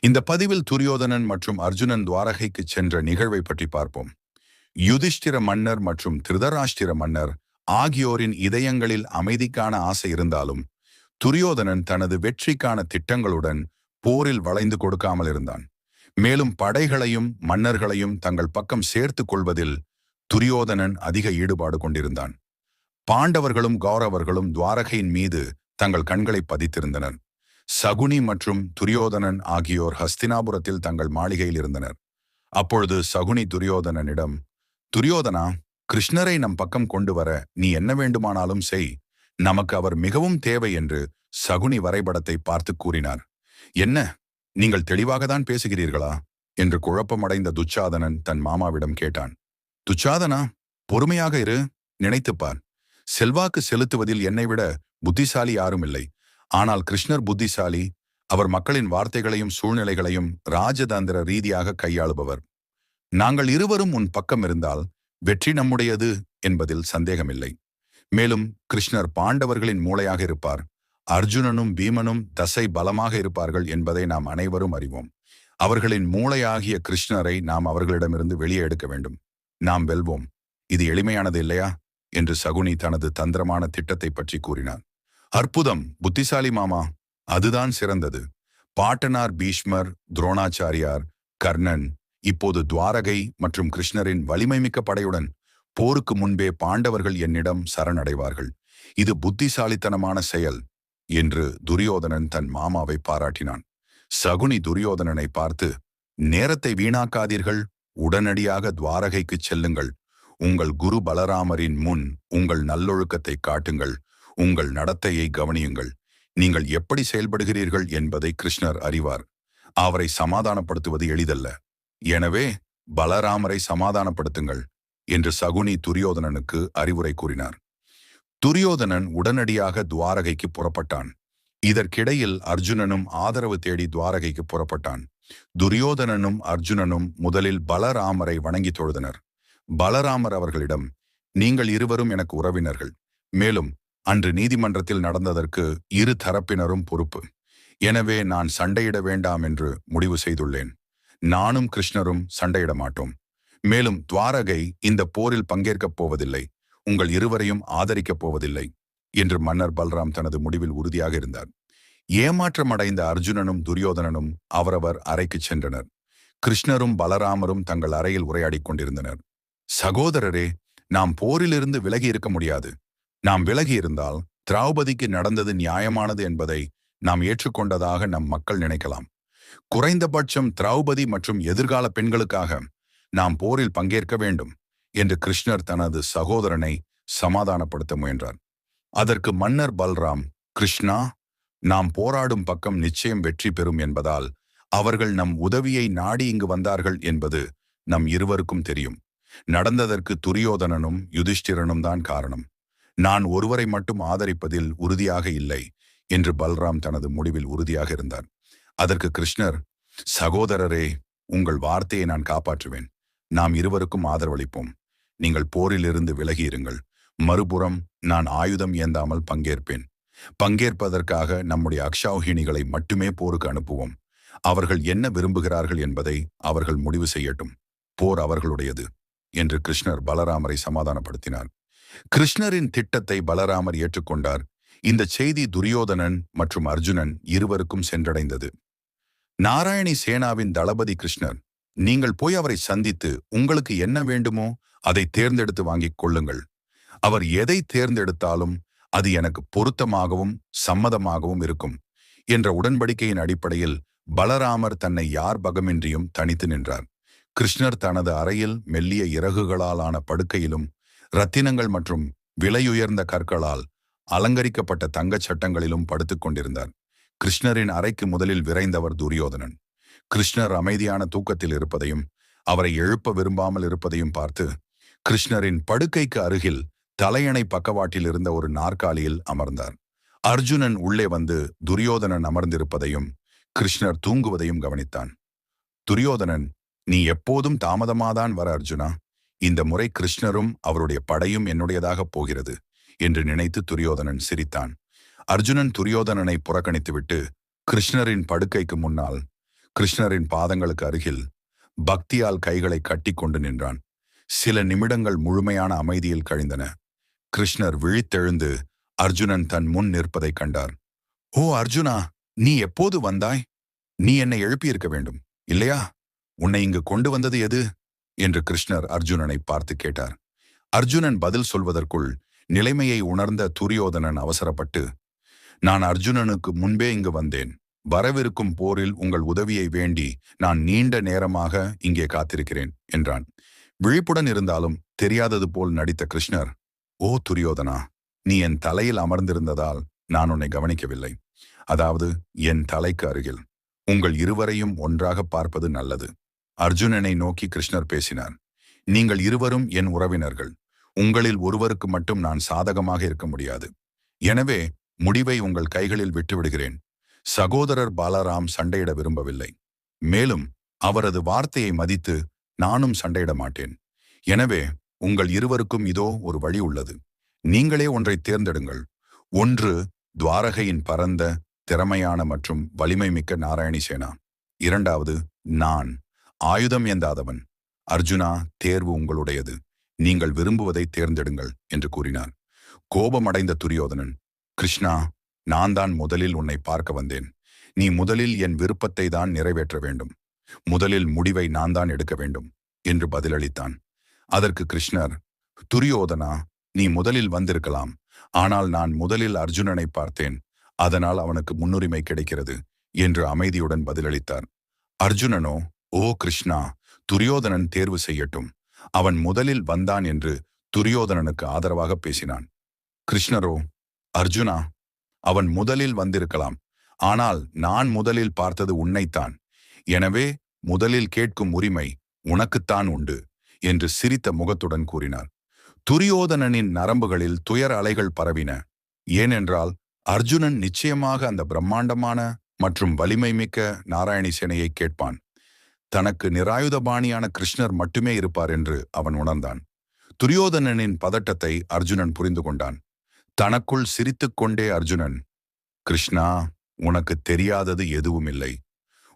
இந்த பதிவில் துரியோதனன் மற்றும் அர்ஜுனன் துவாரகைக்கு சென்ற நிகழ்வை பற்றி பார்ப்போம். யுதிஷ்டிர மன்னர் மற்றும் திருதராஷ்டிர மன்னர் ஆகியோரின் இதயங்களில் அமைதிக்கான ஆசை இருந்தாலும் துரியோதனன் தனது வெற்றிக்கான திட்டங்களுடன் போரில் வளைந்து கொடுக்காமல் இருந்தான். மேலும் படைகளையும் மன்னர்களையும் தங்கள் பக்கம் சேர்த்து கொள்வதில் துரியோதனன் அதிக ஈடுபாடு கொண்டிருந்தான். பாண்டவர்களும் கௌரவர்களும் துவாரகையின் மீது தங்கள் கண்களை பதித்திருந்தனர். சகுனி மற்றும் துரியோதனன் ஆகியோர் ஹஸ்தினாபுரத்தில் தங்கள் மாளிகையில் இருந்தனர். அப்பொழுது சகுனி துரியோதனனிடம், துரியோதனா, கிருஷ்ணரை நம் பக்கம் கொண்டு வர நீ என்ன வேண்டுமானாலும் செய், நமக்கு அவர் மிகவும் தேவை என்று சகுனி வரைபடத்தை பார்த்து கூறினார். என்ன, நீங்கள் தெளிவாகத்தான் பேசுகிறீர்களா என்று குழப்பமடைந்த துச்சாதனன் தன் மாமாவிடம் கேட்டான். துச்சாதனா, பொறுமையாக இரு, நினைத்துப்பார். செல்வாக்கு செலுத்துவதில் என்னை விட புத்திசாலி யாரும் இல்லை. ஆனால் கிருஷ்ணர் புத்திசாலி. அவர் மக்களின் வார்த்தைகளையும் சூழ்நிலைகளையும் ராஜதந்திர ரீதியாக கையாளுபவர். நாங்கள் இருவரும் உன் பக்கம் இருந்தால் வெற்றி நம்முடையது என்பதில் சந்தேகமில்லை. மேலும் கிருஷ்ணர் பாண்டவர்களின் மூளையாக இருப்பார். அர்ஜுனனும் பீமனும் தசை பலமாக இருப்பார்கள் என்பதை நாம் அனைவரும் அறிவோம். அவர்களின் மூளையாகிய கிருஷ்ணரை நாம் அவர்களிடமிருந்து வெளியே எடுக்க வேண்டும். நாம் வெல்வோம். இது எளிமையானது இல்லையா என்று சகுனி தனது தந்திரமான திட்டத்தை பற்றி கூறினார். அற்புதம், புத்திசாலி மாமா, அதுதான் சிறந்தது. பாட்டனார் பீஷ்மர், துரோணாச்சாரியார், கர்ணன் இப்போது துவாரகை மற்றும் கிருஷ்ணரின் வலிமைமிக்க படையுடன் போருக்கு முன்பே பாண்டவர்கள் என்னிடம் சரணடைவார்கள். இது புத்திசாலித்தனமான செயல் என்று துரியோதனன் தன் மாமாவை பாராட்டினான். சகுனி துரியோதனனை பார்த்து, நேரத்தை வீணாக்காதீர்கள், உடனடியாக துவாரகைக்கு செல்லுங்கள். உங்கள் குரு பலராமரின் முன் உங்கள் நல்லொழுக்கத்தை காட்டுங்கள். உங்கள் நடத்தையை கவனியுங்கள். நீங்கள் எப்படி செயல்படுகிறீர்கள் என்பதை கிருஷ்ணர் அறிவார். அவரை சமாதானப்படுத்துவது எளிதல்ல. எனவே பலராமரை சமாதானப்படுத்துங்கள் என்று சகுனி துரியோதனனுக்கு அறிவுரை கூறினார். துரியோதனன் உடனடியாக துவாரகைக்கு புறப்பட்டான். இதற்கிடையில் அர்ஜுனனும் ஆதரவு தேடி துவாரகைக்கு புறப்பட்டான். துரியோதனனும் அர்ஜுனனும் முதலில் பலராமரை வணங்கி தொழுதனர். பலராமர் அவர்களிடம், நீங்கள் இருவரும் எனக்கு உறவினர்கள். மேலும் அன்று நீதிமன்றத்தில் நடந்ததற்கு இரு தரப்பினரும் பொறுப்பு. எனவே நான் சண்டையிட வேண்டாம் என்று முடிவு செய்துள்ளேன். நானும் கிருஷ்ணரும் சண்டையிட மாட்டோம். மேலும் துவாரகை இந்த போரில் பங்கேற்கப் போவதில்லை. உங்கள் இருவரையும் ஆதரிக்கப் போவதில்லை என்று மன்னர் பல்ராம் தனது முடிவில் உறுதியாக இருந்தார். ஏமாற்றமடைந்த அர்ஜுனனும் துரியோதனனும் அவரவர் அறைக்கு சென்றனர். கிருஷ்ணரும் பலராமரும் தங்கள் அறையில் உரையாடிக் கொண்டிருந்தனர். சகோதரரே, நாம் போரிலிருந்து விலகி இருக்க முடியாது. நாம் விலகி இருந்தால் திரௌபதிக்கு நடந்தது நியாயமானது என்பதை நாம் ஏற்றுக்கொண்டதாக நம் மக்கள் நினைக்கலாம். குறைந்தபட்சம் திரௌபதி மற்றும் எதிர்கால பெண்களுக்காக நாம் போரில் பங்கேற்க வேண்டும் என்று கிருஷ்ணர் தனது சகோதரனை சமாதானப்படுத்த முயன்றார். அதற்கு மன்னர் பல்ராம், கிருஷ்ணா, நாம் போராடும் பக்கம் நிச்சயம் வெற்றி பெறும் என்பதால் அவர்கள் நம் உதவியை நாடி இங்கு வந்தார்கள் என்பது நம் இருவருக்கும் தெரியும். நடந்ததற்கு துரியோதனனும் யுதிஷ்டிரனும் தான் காரணம். நான் ஒருவரை மட்டும் ஆதரிப்பதில் உறுதியாக இல்லை என்று பல்ராம் தனது முடிவில் உறுதியாக இருந்தார். அதற்கு கிருஷ்ணர், சகோதரரே, உங்கள் வார்த்தையை நான் காப்பாற்றுவேன். நாம் இருவருக்கும் ஆதரவளிப்போம். நீங்கள் போரிலிருந்து விலகி இருங்கள். மறுபுறம் நான் ஆயுதம் ஏந்தாமல் பங்கேற்பேன். பங்கேற்பதற்காக நம்முடைய அக்ஷௌஹிணிகளை மட்டுமே போருக்கு அனுப்புவோம். அவர்கள் என்ன விரும்புகிறார்கள் என்பதை அவர்கள் முடிவு செய்யட்டும். போர் அவர்களுடையது என்று கிருஷ்ணர் பலராமரை சமாதானப்படுத்தினார். கிருஷ்ணரின் திட்டத்தை பலராமர் ஏற்றுக்கொண்டார். இந்த செய்தி துரியோதனன் மற்றும் அர்ஜுனன் இருவருக்கும் சென்றடைந்தது. நாராயணி சேனாவின் தளபதி கிருஷ்ணர், நீங்கள் போய் அவரை சந்தித்து உங்களுக்கு என்ன வேண்டுமோ அதை தேர்ந்தெடுத்து வாங்கிக் கொள்ளுங்கள். அவர் எதை தேர்ந்தெடுத்தாலும் அது எனக்கு பொருத்தமாகவும் சம்மதமாகவும் இருக்கும் என்ற உடன்படிக்கையின் அடிப்படையில் பலராமர் தன்னை யார் பகமின்றியும் தனித்து நின்றார். கிருஷ்ணர் தனது அறையில் மெல்லிய இறகுகளாலான படுக்கையிலும் இரத்தினங்கள் மற்றும் விலையுயர்ந்த கற்களால் அலங்கரிக்கப்பட்ட தங்கச் சட்டங்களிலும் படுத்துக் கொண்டிருந்தார். கிருஷ்ணரின் அறைக்கு முதலில் விரைந்தவர் துரியோதனன். கிருஷ்ணர் அமைதியான தூக்கத்தில் இருப்பதையும் அவரை எழுப்ப விரும்பாமல் இருப்பதையும் பார்த்து கிருஷ்ணரின் படுக்கைக்கு அருகில் தலையணை பக்கவாட்டில் இருந்த ஒரு நாற்காலியில் அமர்ந்தார். அர்ஜுனன் உள்ளே வந்து துரியோதனன் அமர்ந்திருப்பதையும் கிருஷ்ணர் தூங்குவதையும் கவனித்தான். துரியோதனன், நீ எப்போதும் தாமதமாதான் வர அர்ஜுனா. இந்த முறை கிருஷ்ணரும் அவருடைய படையும் என்னுடையதாக போகிறது என்று நினைத்து துரியோதனன் சிரித்தான். அர்ஜுனன் துரியோதனனை புறக்கணித்துவிட்டு கிருஷ்ணரின் படுக்கைக்கு முன்னால் கிருஷ்ணரின் பாதங்களுக்கு அருகில் பக்தியால் கைகளை கட்டிக்கொண்டு நின்றான். சில நிமிடங்கள் முழுமையான அமைதியில் கழிந்தன. கிருஷ்ணர் விழித்தெழுந்து அர்ஜுனன் தன் முன் நிற்பதைக் கண்டார். ஓ அர்ஜுனா, நீ எப்போது வந்தாய்? நீ என்னை எழுப்பியிருக்க வேண்டும், இல்லையா? உன்னை இங்கு கொண்டு வந்தது எது என்று கிருஷ்ணர் அர்ஜுனனை பார்த்து கேட்டார். அர்ஜுனன் பதில் சொல்வதற்குள் நிலைமையை உணர்ந்த துரியோதனன் அவசரப்பட்டு, நான் அர்ஜுனனுக்கு முன்பே இங்கு வந்தேன். வரவிருக்கும் போரில் உங்கள் உதவியை வேண்டி நான் நீண்ட நேரமாக இங்கே காத்திருக்கிறேன் என்றான். விழிப்புடன் இருந்தாலும் தெரியாதது போல் நடித்த கிருஷ்ணர், ஓ துரியோதனா, நீ என் தலையில் அமர்ந்திருந்ததால் நான் உன்னை கவனிக்கவில்லை. அதாவது என் தலைக்கு அருகில். உங்கள் இருவரையும் ஒன்றாக பார்ப்பது நல்லது. அர்ஜுனனை நோக்கி கிருஷ்ணர் பேசினார். நீங்கள் இருவரும் என் உறவினர்கள். உங்களில் ஒருவருக்கு மட்டும் நான் சாதகமாக இருக்க முடியாது. எனவே முடிவை உங்கள் கைகளில் விட்டுவிடுகிறேன். சகோதரர் பாலராம் சண்டையிட விரும்பவில்லை. மேலும் அவரது வார்த்தையை மதித்து நானும் சண்டையிட மாட்டேன். எனவே உங்கள் இருவருக்கும் இதோ ஒரு வழி உள்ளது. நீங்களே ஒன்றை தேர்ந்தெடுங்கள். ஒன்று, துவாரகையின் பரந்த, திறமையான மற்றும் வலிமை மிக்க நாராயணி சேனா. இரண்டாவது, நான், ஆயுதம் ஏந்தாதவன். அர்ஜுனா, தேர்வு உங்களுடையது. நீங்கள் விரும்புவதை தேர்ந்தெடுங்கள் என்று கூறினார். கோபமடைந்த துரியோதனன், கிருஷ்ணா, நான் தான் முதலில் உன்னை பார்க்க வந்தேன். நீ முதலில் என் விருப்பத்தை தான் நிறைவேற்ற வேண்டும். முதலில் முடிவை நான் தான் எடுக்க வேண்டும் என்று பதிலளித்தான். அதற்கு கிருஷ்ணர், துரியோதனா, நீ முதலில் வந்திருக்கலாம். ஆனால் நான் முதலில் அர்ஜுனனை பார்த்தேன். அதனால் அவனுக்கு முன்னுரிமை கிடைக்கிறது என்று அமைதியுடன் பதிலளித்தார். அர்ஜுனனோ, ஓ கிருஷ்ணா, துரியோதனன் தேர்வு செய்யட்டும். அவன் முதலில் வந்தான் என்று துரியோதனனுக்கு ஆதரவாக பேசினான். கிருஷ்ணரோ, அர்ஜுனா, அவன் முதலில் வந்திருக்கலாம். ஆனால் நான் முதலில் பார்த்தது உன்னைத்தான். எனவே முதலில் கேட்கும் உரிமை உனக்குத்தான் உண்டு என்று சிரித்த முகத்துடன் கூறினார். துரியோதனனின் நரம்புகளில் துயர அலைகள் பரவின. ஏனென்றால் அர்ஜுனன் நிச்சயமாக அந்த பிரம்மாண்டமான மற்றும் வலிமை மிக்க நாராயணி சேனையை கேட்பான். தனக்கு நிராயுதபாணியான கிருஷ்ணர் மட்டுமே இருப்பார் என்று அவன் உணர்ந்தான். துரியோதனனின் பதட்டத்தை அர்ஜுனன் புரிந்து கொண்டான். தனக்குள் சிரித்துக்கொண்டே அர்ஜுனன், கிருஷ்ணா, உனக்கு தெரியாதது எதுவும் இல்லை.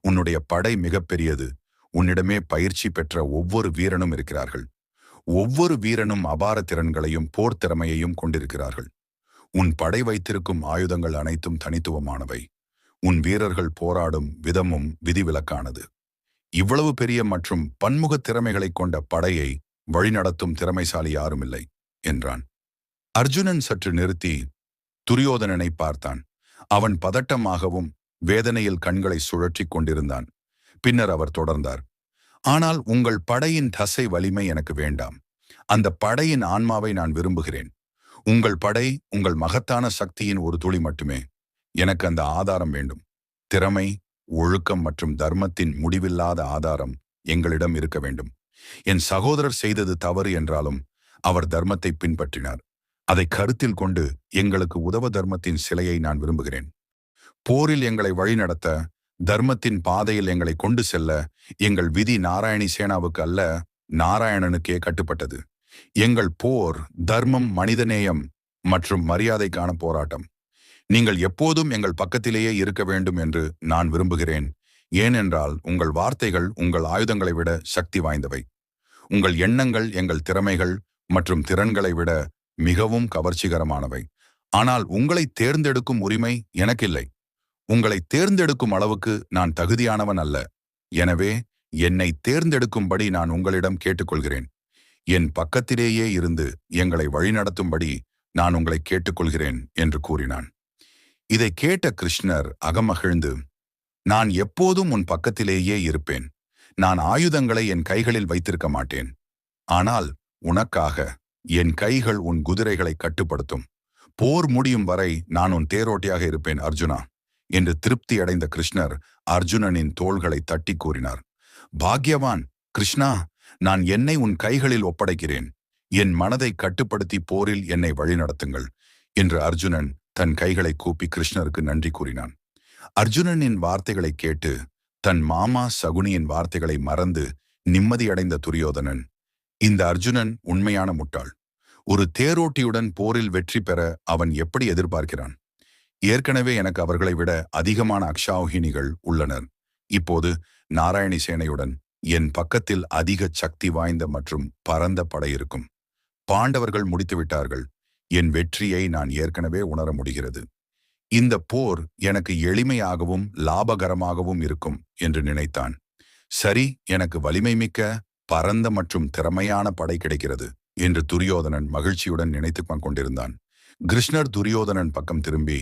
உன்னுடைய படை மிகப்பெரியது. உன்னிடமே பயிற்சி பெற்ற ஒவ்வொரு வீரனும் இருக்கிறார்கள். ஒவ்வொரு வீரனும் அபார திறன்களையும் போர் திறமையையும் கொண்டிருக்கிறார்கள். உன் படை வைத்திருக்கும் ஆயுதங்கள் அனைத்தும் தனித்துவமானவை. உன் வீரர்கள் போராடும் விதமும் விதிவிலக்கானது. இவ்வளவு பெரிய மற்றும் பன்முக திறமைகளை கொண்ட படையை வழிநடத்தும் திறமைசாலி யாருமில்லை என்றான். அர்ஜுனன் சற்று நிறுத்தி துரியோதனனை பார்த்தான். அவன் பதட்டமாகவும் வேதனையில் கண்களை சுழற்றி கொண்டிருந்தான். பின்னர் அவர் தொடர்ந்தார், ஆனால் உங்கள் படையின் தசை வலிமை எனக்கு வேண்டாம். அந்த படையின் ஆன்மாவை நான் விரும்புகிறேன். உங்கள் படை உங்கள் மகத்தான சக்தியின் ஒரு துளி மட்டுமே. எனக்கு அந்த ஆதாரம் வேண்டும். திறமை, ஒழுக்கம் மற்றும் தர்மத்தின் முடிவில்லாத ஆதாரம் எங்களிடம் இருக்க வேண்டும். என் சகோதரர் செய்தது தவறு என்றாலும் அவர் தர்மத்தை பின்பற்றினார். அதை கருத்தில் கொண்டு எங்களுக்கு உதவ தர்மத்தின் சிலையை நான் விரும்புகிறேன். போரில் எங்களை வழிநடத்த, தர்மத்தின் பாதையில் எங்களை கொண்டு செல்ல எங்கள் விதி நாராயணி சேனாவுக்கு அல்ல, நாராயணனுக்கே கட்டுப்பட்டது. எங்கள் போர் தர்மம், மனிதநேயம் மற்றும் மரியாதைக்கான போராட்டம். நீங்கள் எப்போதும் எங்கள் பக்கத்திலேயே இருக்க வேண்டும் என்று நான் விரும்புகிறேன். ஏனென்றால் உங்கள் வார்த்தைகள் உங்கள் ஆயுதங்களை விட சக்தி வாய்ந்தவை. உங்கள் எண்ணங்கள் எங்கள் திறமைகள் மற்றும் திறன்களை விட மிகவும் கவர்ச்சிகரமானவை. ஆனால் உங்களை தேர்ந்தெடுக்கும் உரிமை எனக்கில்லை. உங்களை தேர்ந்தெடுக்கும் அளவுக்கு நான் தகுதியானவன் அல்ல. எனவே என்னை தேர்ந்தெடுக்கும்படி நான் உங்களிடம் கேட்டுக்கொள்கிறேன். என் பக்கத்திலேயே இருந்து எங்களை வழிநடத்தும்படி நான் உங்களை கேட்டுக்கொள்கிறேன் என்று கூறினான். இதை கேட்ட கிருஷ்ணர் அகமகிழ்ந்து, நான் எப்போதும் உன் பக்கத்திலேயே இருப்பேன். நான் ஆயுதங்களை என் கைகளில் வைத்திருக்க மாட்டேன். ஆனால் உனக்காக என் கைகள் உன் குதிரைகளை கட்டுப்படுத்தும். போர் முடியும் வரை நான் உன் தேரோட்டியாக இருப்பேன் அர்ஜுனா என்று திருப்தி அடைந்த கிருஷ்ணர் அர்ஜுனனின் தோள்களை தட்டி கூறினார். பாக்யவான் கிருஷ்ணா, நான் என்னை உன் கைகளில் ஒப்படைக்கிறேன். என் மனதை கட்டுப்படுத்தி போரில் என்னை வழிநடத்துங்கள் என்று அர்ஜுனன் தன் கைகளை கூப்பி கிருஷ்ணருக்கு நன்றி கூறினான். அர்ஜுனனின் வார்த்தைகளை கேட்டு தன் மாமா சகுனியின் வார்த்தைகளை மறந்து நிம்மதியடைந்த துரியோதனன், இந்த அர்ஜுனன் உண்மையான முட்டாள். ஒரு தேரோட்டியுடன் போரில் வெற்றி பெற அவன் எப்படி எதிர்பார்க்கிறான்? ஏற்கனவே எனக்கு அவர்களை விட அதிகமான அக்ஷாௌஹினிகள் உள்ளனர். இப்போது நாராயணி சேனையுடன் என் பக்கத்தில் அதிக சக்தி வாய்ந்த மற்றும் பரந்த படை இருக்கும். பாண்டவர்கள் முடித்துவிட்டார்கள். என் வெற்றியை நான் ஏற்கனவே உணர முடிகிறது. இந்த போர் எனக்கு எளிமையாகவும் லாபகரமாகவும் இருக்கும் என்று நினைத்தான். சரி, எனக்கு வலிமை மிக்க பரந்த மற்றும் திறமையான படை கிடைக்கிறது என்று துரியோதனன் மகிழ்ச்சியுடன் நினைத்துக் கொண்டிருந்தான். கிருஷ்ணர் துரியோதனன் பக்கம் திரும்பி,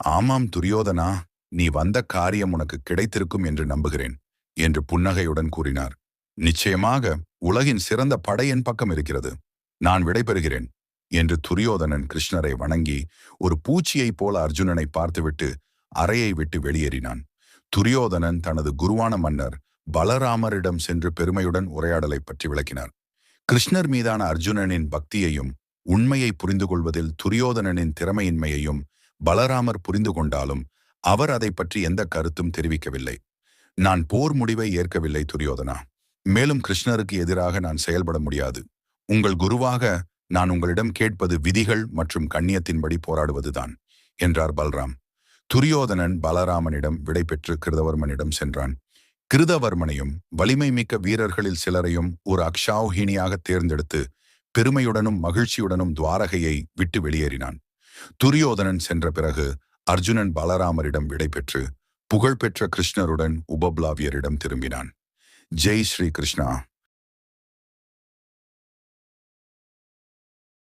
ஆமாம் துரியோதனா, நீ வந்த காரியம் உனக்கு கிடைத்திருக்கும் என்று நம்புகிறேன் என்று புன்னகையுடன் கூறினார். நிச்சயமாக உலகின் சிறந்த படை என் பக்கம் இருக்கிறது. நான் விடைபெறுகிறேன் என்று துரியோதனன் கிருஷ்ணரை வணங்கி ஒரு பூச்சியைப் போல அர்ஜுனனை பார்த்துவிட்டு அறையை விட்டு வெளியேறினான். துரியோதனன் தனது குருவான மன்னர் பலராமரிடம் சென்று பெருமையுடன் உரையாடலை பற்றி விளக்கினார். கிருஷ்ணர் மீதான அர்ஜுனனின் பக்தியையும் உண்மையை புரிந்து கொள்வதில் துரியோதனனின் திறமையின்மையையும் பலராமர் புரிந்து கொண்டாலும் அவர் அதை பற்றி எந்த கருத்தும் தெரிவிக்கவில்லை. நான் போர் முடிவை ஏற்கவில்லை துரியோதனா. மேலும் கிருஷ்ணருக்கு எதிராக நான் செயல்பட முடியாது. உங்கள் குருவாக நான் உங்களிடம் கேட்பது விதிகள் மற்றும் கண்ணியத்தின்படி போராடுவதுதான் என்றார் பல்ராம். துரியோதனன் பலராமனிடம் விடை பெற்று கிருதவர்மனிடம் சென்றான். கிருதவர்மனையும் வலிமை மிக்க வீரர்களில் சிலரையும் ஒரு அக்ஷாவுஹீனியாக தேர்ந்தெடுத்து பெருமையுடனும் மகிழ்ச்சியுடனும் துவாரகையை விட்டு வெளியேறினான். துரியோதனன் சென்ற பிறகு அர்ஜுனன் பலராமரிடம் விடை பெற்று புகழ்பெற்ற கிருஷ்ணருடன் உபப்ளாவியரிடம் திரும்பினான். ஜெய் ஸ்ரீ கிருஷ்ணா.